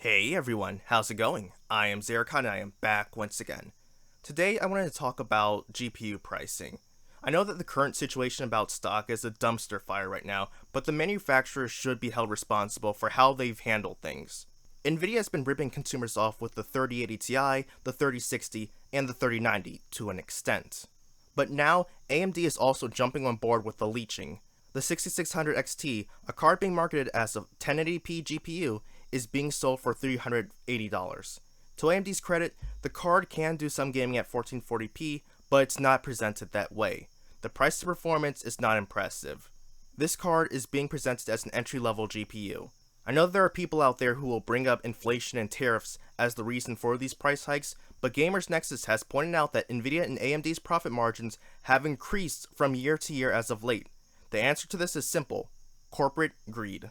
Hey everyone, how's it going? I am Zerka and I am back once again. Today I wanted to talk about GPU pricing. I know that the current situation about stock is a dumpster fire right now, but the manufacturers should be held responsible for how they've handled things. Nvidia has been ripping consumers off with the 3080 Ti, the 3060, and the 3090 to an extent. But now AMD is also jumping on board with the leeching. The 6600 XT, a card being marketed as a 1080p GPU, is being sold for $380. To AMD's credit, the card can do some gaming at 1440p, but it's not presented that way. The price to performance is not impressive. This card is being presented as an entry-level GPU. I know there are people out there who will bring up inflation and tariffs as the reason for these price hikes, but Gamers Nexus has pointed out that Nvidia and AMD's profit margins have increased from year to year as of late. The answer to this is simple: corporate greed.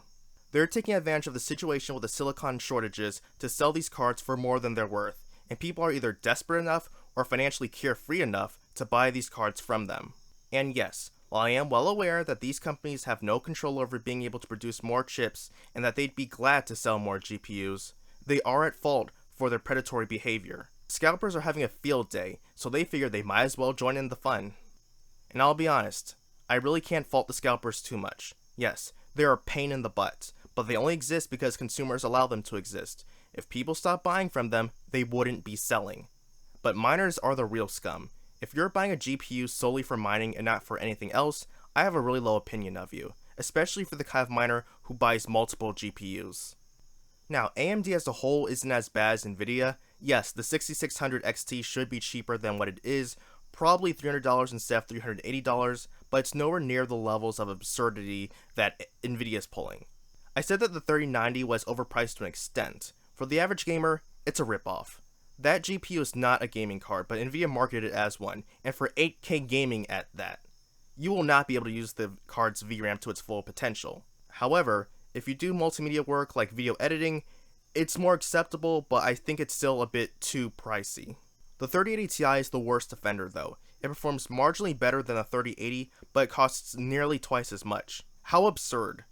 They're taking advantage of the situation with the silicon shortages to sell these cards for more than they're worth, and people are either desperate enough or financially carefree enough to buy these cards from them. And yes, while I am well aware that these companies have no control over being able to produce more chips and that they'd be glad to sell more GPUs, they are at fault for their predatory behavior. Scalpers are having a field day, so they figure they might as well join in the fun. And I'll be honest, I really can't fault the scalpers too much. Yes, they're a pain in the butt, but they only exist because consumers allow them to exist. If people stopped buying from them, they wouldn't be selling. But miners are the real scum. If you're buying a GPU solely for mining and not for anything else, I have a really low opinion of you, especially for the kind of miner who buys multiple GPUs. Now, AMD as a whole isn't as bad as Nvidia. Yes, the 6600 XT should be cheaper than what it is, probably $300 instead of $380, but it's nowhere near the levels of absurdity that Nvidia is pulling. I said that the 3090 was overpriced to an extent. For the average gamer, it's a ripoff. That GPU is not a gaming card, but Nvidia marketed it as one, and for 8K gaming at that. You will not be able to use the card's VRAM to its full potential. However, if you do multimedia work like video editing, it's more acceptable, but I think it's still a bit too pricey. The 3080 Ti is the worst offender though. It performs marginally better than the 3080, but it costs nearly twice as much. How absurd.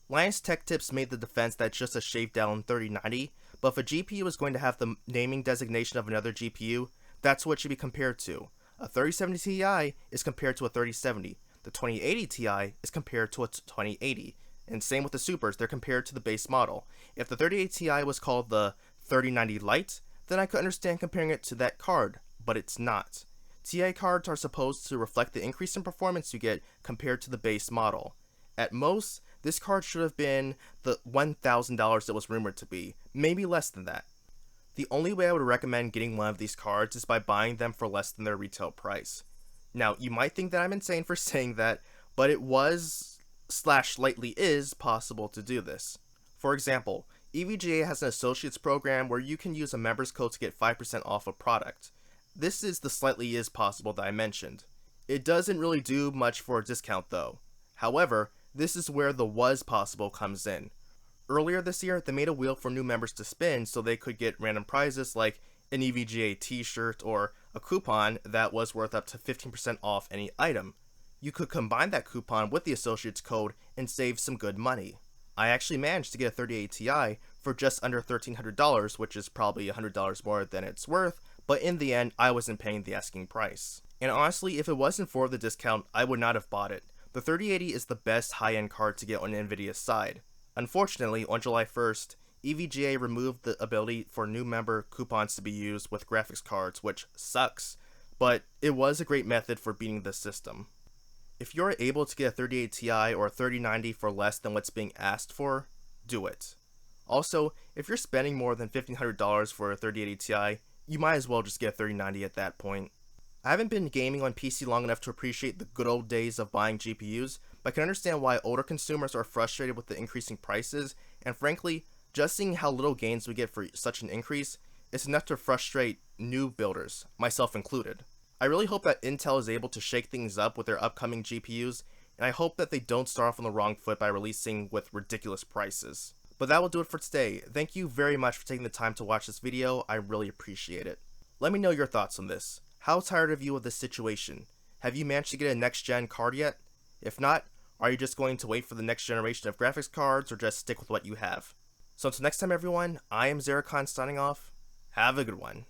Linus Tech Tips made the defense that it's just a shaved down 3090, but if a GPU is going to have the naming designation of another GPU, that's what it should be compared to. A 3070 Ti is compared to a 3070, the 2080 Ti is compared to a 2080, and same with the Supers, they're compared to the base model. If the 3080 Ti was called the 3090 Lite, then I could understand comparing it to that card, but it's not. Ti cards are supposed to reflect the increase in performance you get compared to the base model. At most, this card should have been the $1,000 it was rumored to be, maybe less than that. The only way I would recommend getting one of these cards is by buying them for less than their retail price. Now, you might think that I'm insane for saying that, but it was / lightly is possible to do this. For example, EVGA has an associates program where you can use a member's code to get 5% off a product. This is the slightly is possible that I mentioned. It doesn't really do much for a discount though. However, this is where the was possible comes in. Earlier this year, they made a wheel for new members to spin so they could get random prizes like an EVGA t-shirt or a coupon that was worth up to 15% off any item. You could combine that coupon with the associates code and save some good money. I actually managed to get a 3080 Ti for just under $1,300, which is probably $100 more than it's worth, but in the end, I wasn't paying the asking price. And honestly, if it wasn't for the discount, I would not have bought it. The 3080 is the best high-end card to get on Nvidia's side. Unfortunately, on July 1st, EVGA removed the ability for new member coupons to be used with graphics cards, which sucks, but it was a great method for beating the system. If you're able to get a 3080 Ti or a 3090 for less than what's being asked for, do it. Also, if you're spending more than $1,500 for a 3080 Ti, you might as well just get a 3090 at that point. I haven't been gaming on PC long enough to appreciate the good old days of buying GPUs, but I can understand why older consumers are frustrated with the increasing prices, and frankly, just seeing how little gains we get for such an increase is enough to frustrate new builders, myself included. I really hope that Intel is able to shake things up with their upcoming GPUs, and I hope that they don't start off on the wrong foot by releasing with ridiculous prices. But that will do it for today. Thank you very much for taking the time to watch this video, I really appreciate it. Let me know your thoughts on this. How tired of you of this situation? Have you managed to get a next-gen card yet? If not, are you just going to wait for the next generation of graphics cards or just stick with what you have? So until next time, everyone, I am Zerakon signing off. Have a good one.